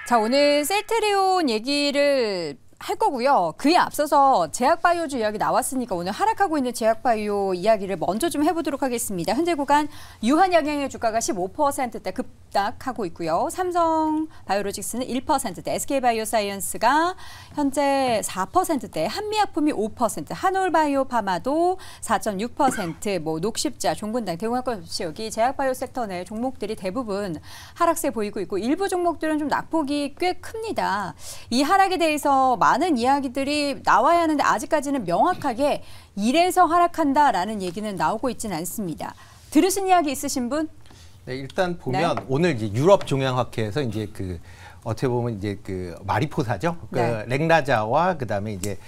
자, 오늘 셀트리온 얘기를 할 거고요. 그에 앞서서 제약바이오주 이야기 나왔으니까 오늘 하락하고 있는 제약바이오 이야기를 먼저 좀 해보도록 하겠습니다. 현재 구간 유한양행의 주가가 15%대 급락하고 있고요. 삼성바이오로직스는 1%대, SK바이오사이언스가 현재 4%대, 한미약품이 5%, 한올바이오파마도 4.6%, 뭐 녹십자, 종근당, 대웅할 것 없이 여기 제약바이오 섹터 내 종목들이 대부분 하락세 보이고 있고 일부 종목들은 좀 낙폭이 꽤 큽니다. 이 하락에 대해서 많은 이야기들이 나와야 하는데 아직까지는 명확하게 이래서 하락한다라는 얘기는 나오고 있지는 않습니다. 들으신 이야기 있으신 분? 네, 일단 보면 오늘 이제 유럽 종양학회에서 이제 어떻게 보면 이제 마리포사죠. 렉나자와 그다음에 이제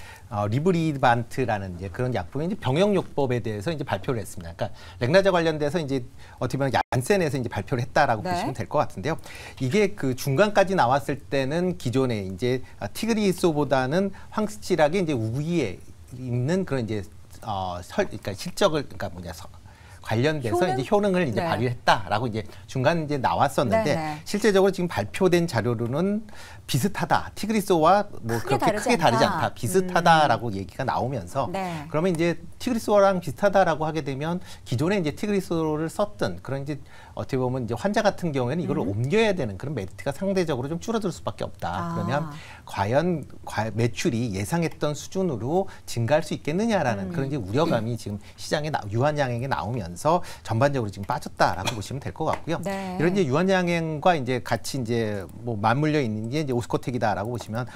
리브리반트라는 이제 그런 약품의 이제 병역요법에 대해서 이제 발표를 했습니다. 그러니까 렉나자 관련돼서 이제 어떻게 보면 얀센에서 이제 발표를 했다라고 보시면 될 것 같은데요. 이게 중간까지 나왔을 때는 기존에 이제 티그리소보다는 확실하게 이제 우위에 있는 그런 이제 그러니까 실적을 관련돼서 이제 효능을 이제 발휘했다라고 이제 중간 이제 나왔었는데 실제적으로 지금 발표된 자료로는 비슷하다. 티그리소와 뭐 그렇게 크게 다르지 않다. 비슷하다라고 얘기가 나오면서 그러면 이제 티그리소랑 비슷하다라고 하게 되면 기존에 이제 티그리소를 썼던 그런 이제 어떻게 보면 이제 환자 같은 경우에는 이걸 옮겨야 되는 그런 메리트가 상대적으로 좀 줄어들 수밖에 없다. 그러면 과연 매출이 예상했던 수준으로 증가할 수 있겠느냐라는 그런 이제 우려감이 지금 시장에 유한양행에 나오면서 전반적으로 지금 빠졌다라고 보시면 될 것 같고요. 이런 이제 유한양행과 이제 같이 이제 뭐 맞물려 있는 게 이제 오스코텍이다라고 보시면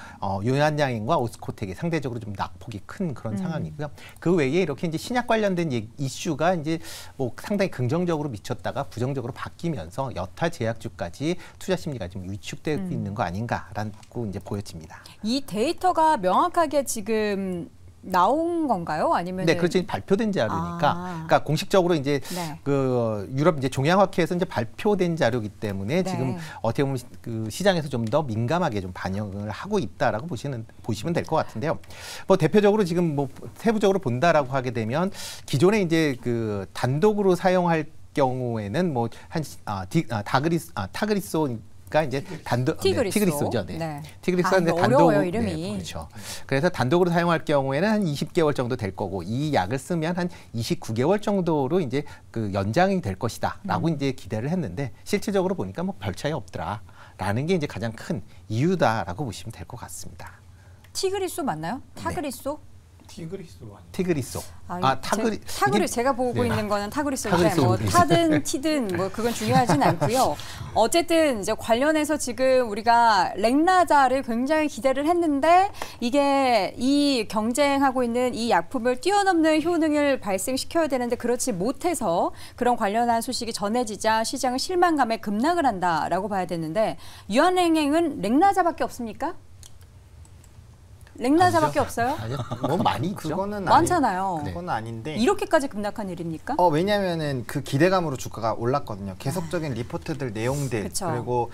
유한양행과 오스코텍이 상대적으로 좀 낙폭이 큰 그런 상황이고요. 그 외에 이렇게 이제 신약 관련된 이슈가 이제 뭐 상당히 긍정적으로 미쳤다가 부정적으로 바뀌면서 여타 제약주까지 투자 심리가 좀 위축되고 있는 거 아닌가라고 이제 보여집니다. 이 데이터가 명확하게 지금 나온 건가요? 아니면 네, 그렇죠. 발표된 자료니까. 그러니까 공식적으로 이제 유럽 이제 종양학회에서 이제 발표된 자료이기 때문에 지금 어떻게 보면 시장에서 좀 더 민감하게 좀 반영을 하고 있다라고 보시면 될 것 같은데요. 뭐 대표적으로 지금 뭐 세부적으로 본다라고 하게 되면 기존에 이제 단독으로 사용할 경우에는 뭐 타그리소 이제 티그리소죠. 티그리소가 단독으로 이름이. 그렇죠. 그래서 단독으로 사용할 경우에는 한 20개월 정도 될 거고 이 약을 쓰면 한 29개월 정도로 이제 연장이 될 것이다라고 이제 기대를 했는데 실질적으로 보니까 뭐 별 차이 없더라라는 게 이제 가장 큰 이유다라고 보시면 될 것 같습니다. 티그리소 맞나요? 타그리소? 티그리소. 제가 보고 있는 거는 타그리소인데 뭐 타든 티든 뭐 그건 중요하진 않고요. 어쨌든 이제 관련해서 지금 우리가 렉나자를 굉장히 기대를 했는데 이게 이 경쟁하고 있는 이 약품을 뛰어넘는 효능을 발생시켜야 되는데 그렇지 못해서 그런 관련한 소식이 전해지자 시장은 실망감에 급락을 한다라고 봐야 되는데 유한양행은 렉나자밖에 없습니까? 렉나자밖에 없어요? 아니요. 뭐 많이 있죠. 그거는 많잖아요. 그건 아닌데. 이렇게까지 급락한 일입니까? 왜냐하면은 그 기대감으로 주가가 올랐거든요. 계속적인 리포트들 내용들 그리고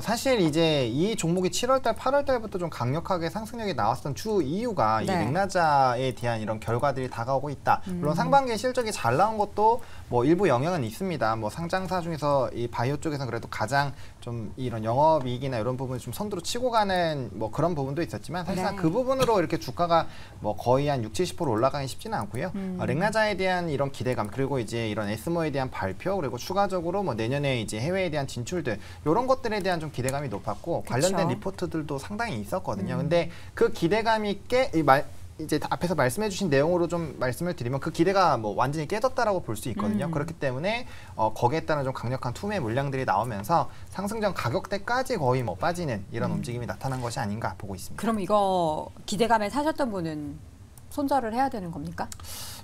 사실 이제 이 종목이 7월달, 8월달부터 좀 강력하게 상승력이 나왔던 주 이유가 이 렉나자에 대한 이런 결과들이 다가오고 있다. 물론 상반기에 실적이 잘 나온 것도 뭐 일부 영향은 있습니다. 뭐 상장사 중에서 이 바이오 쪽에서는 그래도 가장 좀 이런 영업이익이나 이런 부분을 좀 선두로 치고 가는 뭐 그런 부분도 있었지만 사실상 그 부분으로 이렇게 주가가 뭐 거의 한 60~70% 올라가기 쉽지는 않고요. 렉나자에 대한 이런 기대감 그리고 이제 이런 에스모에 대한 발표 그리고 추가적으로 뭐 내년에 이제 해외에 대한 진출들 이런 것들에 대한 좀 기대감이 높았고 관련된 리포트들도 상당히 있었거든요. 근데 그 기대감이 이제 앞에서 말씀해주신 내용으로 좀 말씀을 드리면 그 기대가 뭐 완전히 깨졌다라고 볼 수 있거든요. 그렇기 때문에 거기에 따른 좀 강력한 투매 물량들이 나오면서 상승전 가격대까지 거의 뭐 빠지는 이런 움직임이 나타난 것이 아닌가 보고 있습니다. 그럼 이거 기대감에 사셨던 분은 손절을 해야 되는 겁니까?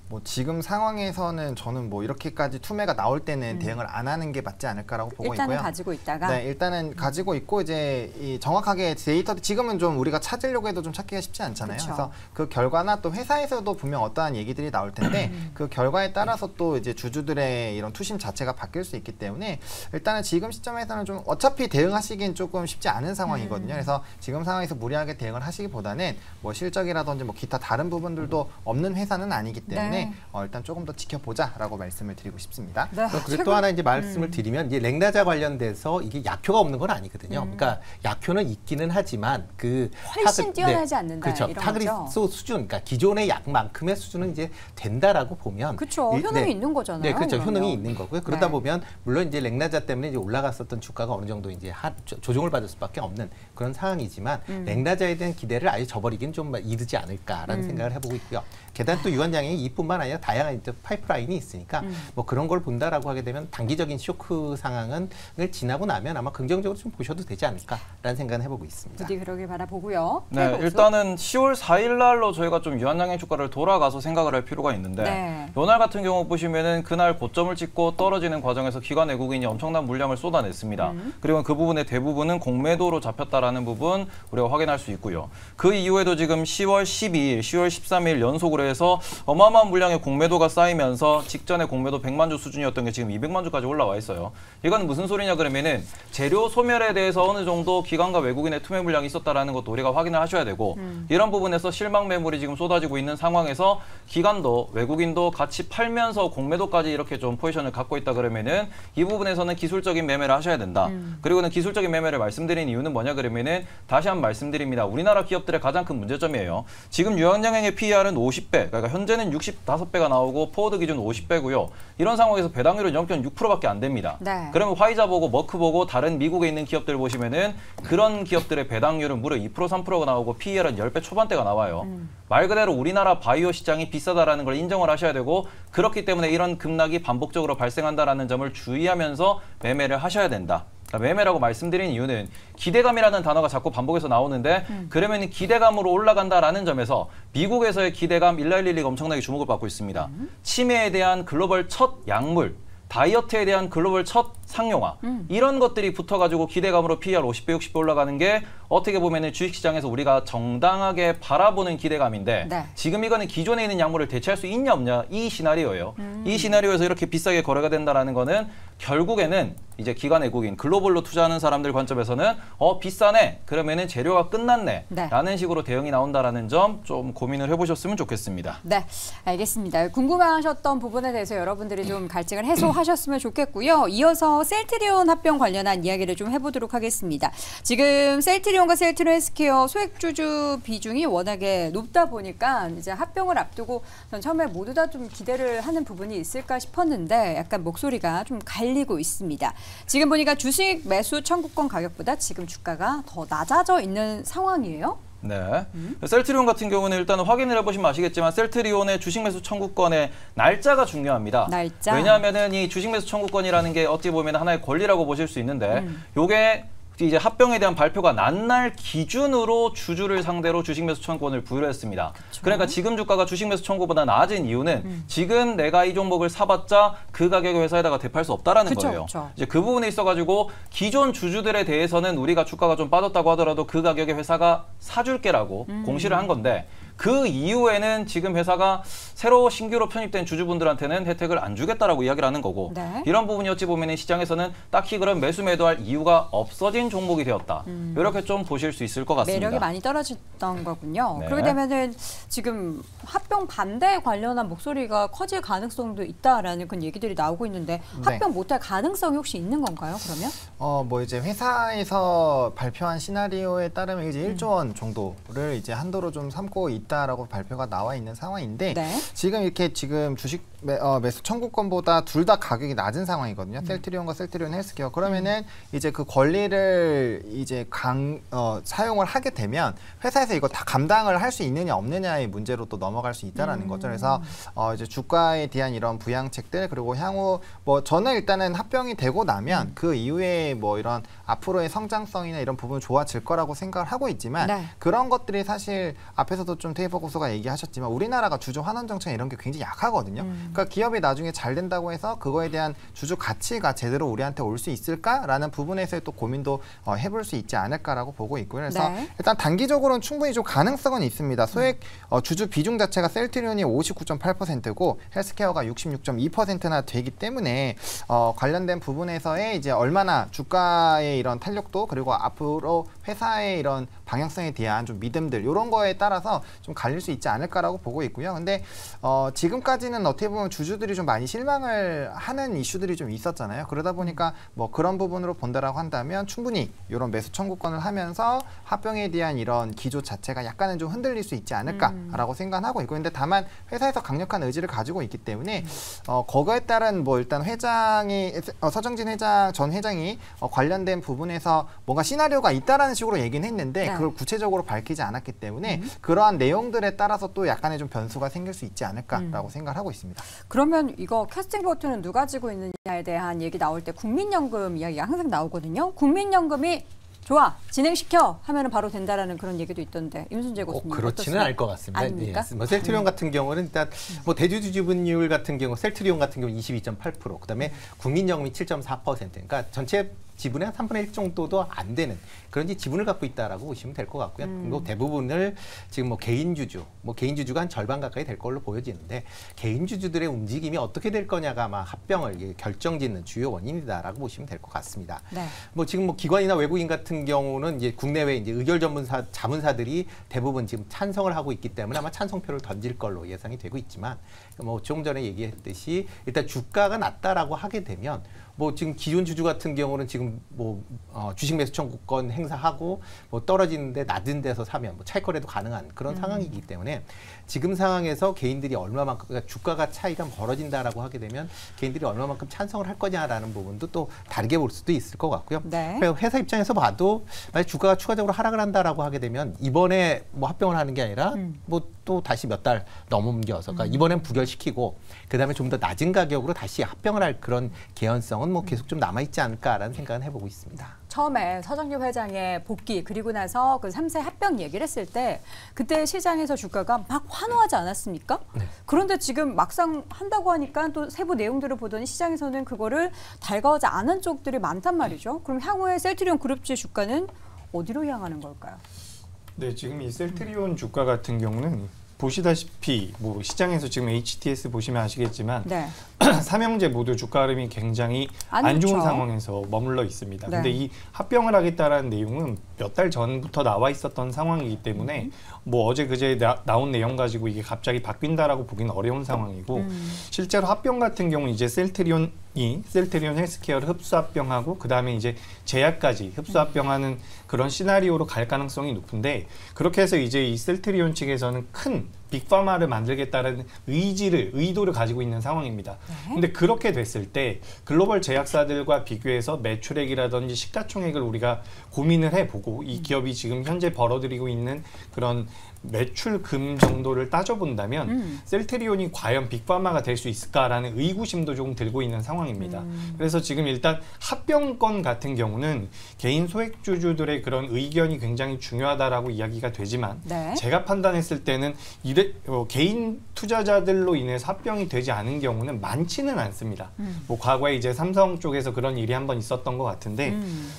뭐 지금 상황에서는 저는 뭐 이렇게까지 투매가 나올 때는 대응을 안 하는 게 맞지 않을까라고 보고 있고요. 일단은 가지고 있다가. 네, 일단은 가지고 있고 이제 이 정확하게 데이터 지금은 좀 우리가 찾으려고 해도 좀 찾기가 쉽지 않잖아요. 그래서 그 결과나 또 회사에서도 분명 어떠한 얘기들이 나올 텐데 그 결과에 따라서 또 이제 주주들의 이런 투심 자체가 바뀔 수 있기 때문에 일단은 지금 시점에서는 좀 어차피 대응하시긴 조금 쉽지 않은 상황이거든요. 그래서 지금 상황에서 무리하게 대응을 하시기보다는 뭐 실적이라든지 뭐 기타 다른 부분들도 없는 회사는 아니기 때문에 때문에 일단 조금 더 지켜보자라고 말씀을 드리고 싶습니다. 네. 그리고 또 하나 이제 말씀을 드리면 이제 렉나자 관련돼서 이게 약효가 없는 건 아니거든요. 그러니까 약효는 있기는 하지만 그 훨씬 뛰어나지 않는다. 그렇죠. 이런 타그리소 거죠? 수준, 그러니까 기존의 약만큼의 수준은 이제 된다라고 보면 그렇죠. 효능이 있는 거잖아요. 네, 그렇죠. 그러면. 효능이 있는 거고요. 그러다 보면 물론 이제 렉나자 때문에 이제 올라갔었던 주가가 어느 정도 이제 조정을 받을 수밖에 없는 그런 상황이지만 렉나자에 대한 기대를 아예 저버리긴 좀 이르지 않을까라는 생각을 해보고 있고요. 게다가 또 유한양이 이뿐만 아니라 다양한 파이프라인이 있으니까 뭐 그런 걸 본다라고 하게 되면 단기적인 쇼크 상황을 지나고 나면 아마 긍정적으로 좀 보셔도 되지 않을까라는 생각을 해보고 있습니다. 부디 그러길 바라보고요. 네, 일단은 10월 4일 날로 저희가 좀 유한양행 주가를 돌아가서 생각을 할 필요가 있는데 요날 같은 경우 보시면은 그날 고점을 찍고 떨어지는 과정에서 기관 외국인이 엄청난 물량을 쏟아냈습니다. 그리고 그 부분의 대부분은 공매도로 잡혔다라는 부분 우리가 확인할 수 있고요. 그 이후에도 지금 10월 12일, 10월 13일 연속으로 해서 어마어마한 물량의 공매도가 쌓이면서 직전에 공매도 100만 주 수준이었던 게 지금 200만 주까지 올라와 있어요. 이건 무슨 소리냐 그러면은 재료 소멸에 대해서 어느 정도 기관과 외국인의 투매 물량이 있었다라는 것도 우리가 확인을 하셔야 되고 이런 부분에서 실망 매물이 지금 쏟아지고 있는 상황에서 기관도 외국인도 같이 팔면서 공매도까지 이렇게 좀 포지션을 갖고 있다 그러면은 이 부분에서는 기술적인 매매를 하셔야 된다. 그리고는 기술적인 매매를 말씀드린 이유는 뭐냐 그러면은 다시 한번 말씀드립니다. 우리나라 기업들의 가장 큰 문제점이에요. 지금 유한양행의 PER은 50배, 그러니까 현재는 65배가 나오고 포워드 기준 50배고요. 이런 상황에서 배당률은 0.6%밖에 안 됩니다. 네. 그러면 화이자 보고 머크 보고 다른 미국에 있는 기업들 보시면은 그런 기업들의 배당률은 무려 2% 3%가 나오고 PER은 10배 초반대가 나와요. 말 그대로 우리나라 바이오 시장이 비싸다라는 걸 인정을 하셔야 되고 그렇기 때문에 이런 급락이 반복적으로 발생한다라는 점을 주의하면서 매매를 하셔야 된다. 그러니까 매매라고 말씀드린 이유는 기대감이라는 단어가 자꾸 반복해서 나오는데 그러면 기대감으로 올라간다라는 점에서 미국에서의 기대감 111가 엄청나게 주목을 받고 있습니다. 치매에 대한 글로벌 첫 약물, 다이어트에 대한 글로벌 첫 상용화 이런 것들이 붙어가지고 기대감으로 PER 50배, 60배 올라가는 게 어떻게 보면은 주식시장에서 우리가 정당하게 바라보는 기대감인데 지금 이거는 기존에 있는 약물을 대체할 수 있냐 없냐 이 시나리오예요. 이 시나리오에서 이렇게 비싸게 거래가 된다라는 거는 결국에는 이제 기관 외국인 글로벌로 투자하는 사람들 관점에서는 비싸네 그러면은 재료가 끝났네 라는 식으로 대응이 나온다라는 점 좀 고민을 해보셨으면 좋겠습니다. 네, 알겠습니다. 궁금하셨던 부분에 대해서 여러분들이 좀 갈증을 해소하셨으면 좋겠고요. 이어서 셀트리온 합병 관련한 이야기를 좀 해보도록 하겠습니다. 지금 셀트리온과 셀트리온 헬스케어 소액주주 비중이 워낙에 높다 보니까 이제 합병을 앞두고 전 처음에 모두 다 좀 기대를 하는 부분이 있을까 싶었는데 약간 목소리가 좀 갈리고 있습니다. 지금 보니까 주식 매수 청구권 가격보다 지금 주가가 더 낮아져 있는 상황이에요. 네. 셀트리온 같은 경우는 일단 확인을 해보시면 아시겠지만 셀트리온의 주식 매수 청구권의 날짜가 중요합니다. 날짜. 왜냐하면은 이 주식 매수 청구권이라는 게 어찌 보면 하나의 권리라고 보실 수 있는데 요게 이제 합병에 대한 발표가 난 날 기준으로 주주를 상대로 주식 매수 청구권을 부여를 했습니다. 그쵸. 그러니까 지금 주가가 주식 매수 청구보다 낮은 이유는 지금 내가 이 종목을 사봤자 그 가격의 회사에다가 대팔 수 없다라는 거예요. 그쵸. 이제 그 부분에 있어가지고 기존 주주들에 대해서는 우리가 주가가 좀 빠졌다고 하더라도 그 가격의 회사가 사줄게라고 공시를 한 건데 그 이후에는 지금 회사가 새로 신규로 편입된 주주분들한테는 혜택을 안 주겠다라고 이야기를 하는 거고 이런 부분이 어찌 보면 시장에서는 딱히 그런 매수 매도할 이유가 없어진 종목이 되었다. 이렇게 좀 보실 수 있을 것 같습니다. 매력이 많이 떨어졌던 거군요. 그렇게 되면은 지금 합병 반대 관련한 목소리가 커질 가능성도 있다라는 그런 얘기들이 나오고 있는데 합병 못할 가능성이 혹시 있는 건가요? 그러면? 뭐 이제 회사에서 발표한 시나리오에 따르면 이제 1조 원 정도를 이제 한도로 좀 삼고 있다라고 발표가 나와 있는 상황인데 지금 이렇게 지금 주식 매수 청구권보다 둘 다 가격이 낮은 상황이거든요. 셀트리온과 셀트리온 헬스케어. 그러면은 이제 그 권리를 이제 사용을 하게 되면 회사에서 이거 다 감당을 할 수 있느냐 없느냐의 문제로 또 넘어갈 수 있다라는 거죠. 그래서 이제 주가에 대한 이런 부양책들 그리고 향후 뭐 저는 일단은 합병이 되고 나면 그 이후에 뭐 이런 앞으로의 성장성이나 이런 부분 좋아질 거라고 생각을 하고 있지만 그런 것들이 사실 앞에서도 좀 테이퍼 고소가 얘기하셨지만 우리나라가 주주 환원 정책 이런 게 굉장히 약하거든요. 그러니까 기업이 나중에 잘 된다고 해서 그거에 대한 주주 가치가 제대로 우리한테 올 수 있을까라는 부분에서의 또 고민도 해볼 수 있지 않을까라고 보고 있고요. 그래서 일단 단기적으로는 충분히 좀 가능성은 있습니다. 소액 주주 비중 자체가 셀트리온이 59.8%고 헬스케어가 66.2%나 되기 때문에 관련된 부분에서의 이제 얼마나 주가의 이런 탄력도 그리고 앞으로 회사의 이런 방향성에 대한 좀 믿음들 이런 거에 따라서 좀 갈릴 수 있지 않을까라고 보고 있고요. 근데 지금까지는 어떻게 보면 주주들이 좀 많이 실망을 하는 이슈들이 좀 있었잖아요. 그러다 보니까 뭐 그런 부분으로 본다라고 한다면 충분히 이런 매수 청구권을 하면서 합병에 대한 이런 기조 자체가 약간은 좀 흔들릴 수 있지 않을까라고 생각하고 있고, 근데 다만 회사에서 강력한 의지를 가지고 있기 때문에 그거에 따른 뭐 일단 회장이 서정진 회장 전 회장이 관련된 부분에서 뭔가 시나리오가 있다라는 식으로 얘기는 했는데 그걸 구체적으로 밝히지 않았기 때문에 그러한 내용들에 따라서 또 약간의 좀 변수가 생길 수 있지 않을까라고 생각을 하고 있습니다. 그러면 이거 캐스팅 보트는 누가 지고 있느냐에 대한 얘기 나올 때 국민연금 이야기가 항상 나오거든요. 국민연금이 좋아, 진행시켜 하면은 바로 된다라는 그런 얘기도 있던데 임순재 교수님 그렇지는 않을 것 같습니다. 아닙니까? 예. 뭐 셀트리온 같은 경우는 일단 뭐 대주주 지분율 같은 경우 셀트리온 같은 경우 22.8%, 그다음에 국민연금이 7.4%, 그러니까 전체 지분의 한 3분의 1 정도도 안 되는 그런 지분을 갖고 있다라고 보시면 될 것 같고요. 그리고 대부분을 지금 뭐 개인주주가 한 절반 가까이 될 걸로 보여지는데, 개인주주들의 움직임이 어떻게 될 거냐가 아마 합병을 결정짓는 주요 원인이다라고 보시면 될 것 같습니다. 네. 뭐 지금 뭐 기관이나 외국인 같은 경우는 이제 국내외 이제 의결 전문사 자문사들이 대부분 지금 찬성을 하고 있기 때문에 아마 찬성표를 던질 걸로 예상이 되고 있지만, 뭐 조금 전에 얘기했듯이 일단 주가가 낮다라고 하게 되면 뭐 지금 기존 주주 같은 경우는 지금 뭐 주식 매수 청구권 행사하고 뭐 떨어지는데 낮은 데서 사면 뭐 차익거래도 가능한 그런 상황이기 때문에 지금 상황에서 개인들이 얼마만큼, 그러니까 주가가 차이가 벌어진다라고 하게 되면 개인들이 얼마만큼 찬성을 할 거냐라는 부분도 또 다르게 볼 수도 있을 것 같고요. 네. 회사 입장에서 봐도 만약 주가가 추가적으로 하락을 한다라고 하게 되면 이번에 뭐 합병을 하는 게 아니라 뭐 또 다시 몇 달 넘겨서, 그러니까 이번엔 부결시키고 그다음에 좀 더 낮은 가격으로 다시 합병을 할 그런 개연성은 뭐 계속 좀 남아있지 않을까라는 생각은 해보고 있습니다. 처음에 서정유 회장의 복귀 그리고 나서 그 3세 합병 얘기를 했을 때 그때 시장에서 주가가 막 환호하지 않았습니까? 네. 그런데 지금 막상 한다고 하니까 또 세부 내용들을 보더니 시장에서는 그거를 달가워하지 않은 쪽들이 많단 말이죠. 그럼 향후에 셀트리온 그룹주의 주가는 어디로 향하는 걸까요? 네, 지금 이 셀트리온 주가 같은 경우는 보시다시피 뭐 시장에서 지금 HTS 보시면 아시겠지만 네. 삼형제 모두 주가 흐름이 굉장히 안 좋은 상황에서 머물러 있습니다. 네. 근데 이 합병을 하겠다라는 내용은 몇 달 전부터 나와 있었던 상황이기 때문에 뭐 어제 그제 나온 내용 가지고 이게 갑자기 바뀐다라고 보기는 어려운 상황이고, 실제로 합병 같은 경우는 이제 셀트리온 헬스케어를 흡수 합병하고 그다음에 이제 제약까지 흡수 합병하는 그런 시나리오로 갈 가능성이 높은데, 그렇게 해서 이제 이 셀트리온 측에서는 큰 빅파마를 만들겠다는 의도를 가지고 있는 상황입니다. 근데 그렇게 됐을 때 글로벌 제약사들과 비교해서 매출액이라든지 시가총액을 우리가 고민을 해보고 이 기업이 지금 현재 벌어들이고 있는 그런 매출금 정도를 따져본다면 셀트리온이 과연 빅파마가 될 수 있을까라는 의구심도 조금 들고 있는 상황입니다. 그래서 지금 일단 합병권 같은 경우는 개인 소액주주들의 그런 의견이 굉장히 중요하다라고 이야기가 되지만 제가 판단했을 때는 개인 투자자들로 인해서 합병이 되지 않은 경우는 많지는 않습니다. 뭐 과거에 이제 삼성 쪽에서 그런 일이 한번 있었던 것 같은데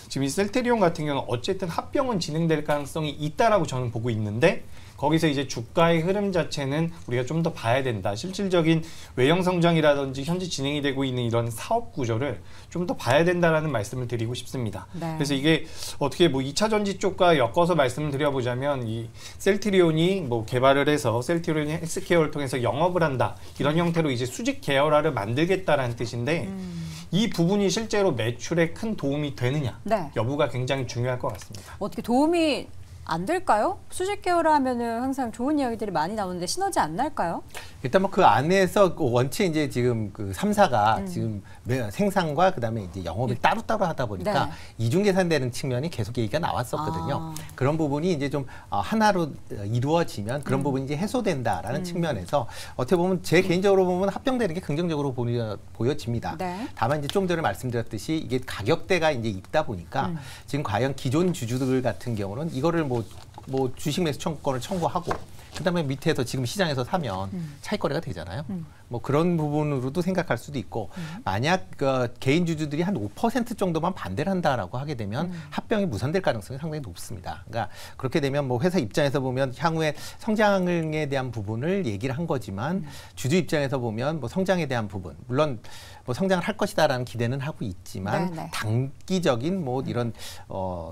지금 이 셀트리온 같은 경우는 어쨌든 합병은 진행될 가능성이 있다라고 저는 보고 있는데, 거기서 이제 주가의 흐름 자체는 우리가 좀 더 봐야 된다. 실질적인 외형 성장이라든지 현재 진행이 되고 있는 이런 사업 구조를 좀 더 봐야 된다라는 말씀을 드리고 싶습니다. 네. 그래서 이게 어떻게 뭐 2차 전지 쪽과 엮어서 말씀을 드려보자면 이 셀트리온이 뭐 개발을 해서 셀트리온이 헬스케어를 통해서 영업을 한다. 이런 형태로 이제 수직 계열화를 만들겠다라는 뜻인데 이 부분이 실제로 매출에 큰 도움이 되느냐 여부가 굉장히 중요할 것 같습니다. 어떻게 도움이 안 될까요? 수직 계열화 하면은 항상 좋은 이야기들이 많이 나오는데 시너지 안 날까요? 일단 뭐 그 안에서 원체 이제 지금 그 3사가 지금 생산과 그다음에 이제 영업을 따로따로 하다 보니까 이중 계산되는 측면이 계속 얘기가 나왔었거든요. 그런 부분이 이제 좀 하나로 이루어지면 그런 부분이 이제 해소된다라는 측면에서 어떻게 보면 제 개인적으로 보면 합병되는 게 긍정적으로 보여집니다. 다만 이제 좀 전에 말씀드렸듯이 이게 가격대가 이제 있다 보니까 지금 과연 기존 주주들 같은 경우는 이거를 뭐 주식 매수 청구권을 청구하고 그다음에 밑에서 지금 시장에서 사면 차익거래가 되잖아요. 뭐 그런 부분으로도 생각할 수도 있고 만약 개인 주주들이 한 5% 정도만 반대를 한다라고 하게 되면 합병이 무산될 가능성이 상당히 높습니다. 그러니까 그렇게 되면 뭐 회사 입장에서 보면 향후에 성장에 대한 부분을 얘기를 한 거지만 주주 입장에서 보면 뭐 성장에 대한 부분 물론 뭐 성장을 할 것이다라는 기대는 하고 있지만 네네. 단기적인 뭐 이런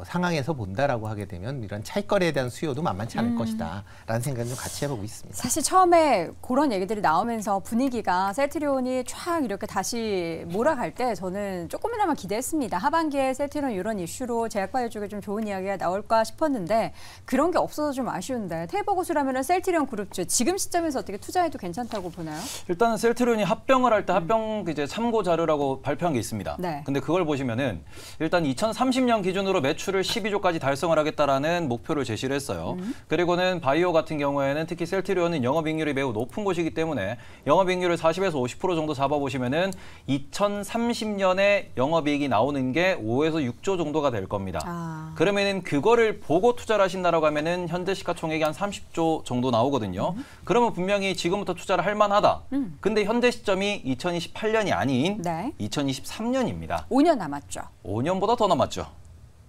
상황에서 본다라고 하게 되면 이런 차익거래에 대한 수요도 만만치 않을 것이다라는 생각을 좀 같이 해보고 있습니다. 사실 처음에 그런 얘기들이 나오면서 분위기가 셀트리온이 촥 이렇게 다시 몰아갈 때 저는 조금이나마 기대했습니다. 하반기에 셀트리온 이런 이슈로 제약바이오 쪽에 좀 좋은 이야기가 나올까 싶었는데 그런 게 없어서 좀 아쉬운데 테이버고수라면 셀트리온 그룹주 지금 시점에서 어떻게 투자해도 괜찮다고 보나요? 일단은 셀트리온이 합병을 할 때 합병 이제 참고 자료라고 발표한 게 있습니다. 네. 근데 그걸 보시면은 일단 2030년 기준으로 매출을 12조까지 달성을 하겠다라는 목표를 제시를 했어요. 그리고는 바이오 같은 경우에는 특히 셀트리온은 영업이익률이 매우 높은 곳이기 때문에 영업이익률을 40에서 50% 정도 잡아보시면은 2030년에 영업이익이 나오는 게 5에서 6조 정도가 될 겁니다. 그러면은 그거를 보고 투자를 하신다라고 하면은 현재 시가총액이 한 30조 정도 나오거든요. 그러면 분명히 지금부터 투자를 할 만하다. 근데 현재 시점이 2028년이 아닌 네. 2023년입니다. 5년 남았죠. 5년보다 더 남았죠.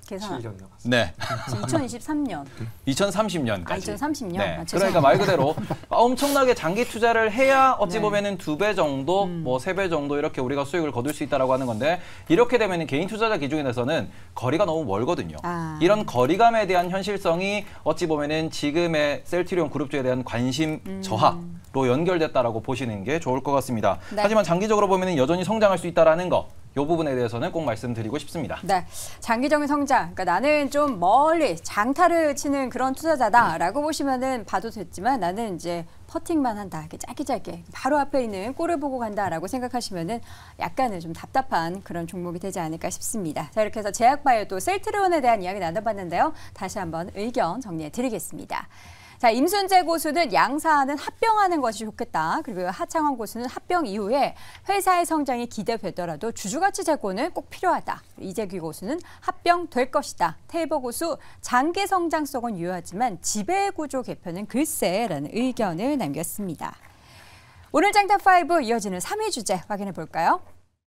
계산. 7년 남았습니다. 네. 2023년. 2030년까지. 아, 2030년. 네. 아, 그러니까 말 그대로 엄청나게 장기 투자를 해야 어찌 네. 보면은 2배 정도, 뭐 3배 정도 이렇게 우리가 수익을 거둘 수 있다라고 하는 건데 이렇게 되면은 개인 투자자 기준에서는 거리가 너무 멀거든요. 이런 거리감에 대한 현실성이 어찌 보면은 지금의 셀트리온 그룹주에 대한 관심 저하로 연결됐다라고 보시는 게 좋을 것 같습니다. 네. 하지만 장기적으로 보면은 여전히 성장할 수 있다라는 거. 이 부분에 대해서는 꼭 말씀드리고 싶습니다. 네, 장기적인 성장. 그러니까 나는 좀 멀리 장타를 치는 그런 투자자다라고 보시면은 봐도 됐지만 나는 이제 퍼팅만 한다. 이렇게 짧게 바로 앞에 있는 골을 보고 간다라고 생각하시면은 약간은 좀 답답한 그런 종목이 되지 않을까 싶습니다. 자, 이렇게 해서 제약바이오 또 셀트리온에 대한 이야기 나눠봤는데요. 다시 한번 의견 정리해드리겠습니다. 자, 임순재 고수는 양사는 합병하는 것이 좋겠다. 그리고 하창원 고수는 합병 이후에 회사의 성장이 기대되더라도 주주가치 제고는 꼭 필요하다. 이재규 고수는 합병될 것이다. 테이버 고수 장기 성장성은 유효하지만 지배구조 개편은 글쎄라는 의견을 남겼습니다. 오늘 장탑5 이어지는 3위 주제 확인해 볼까요?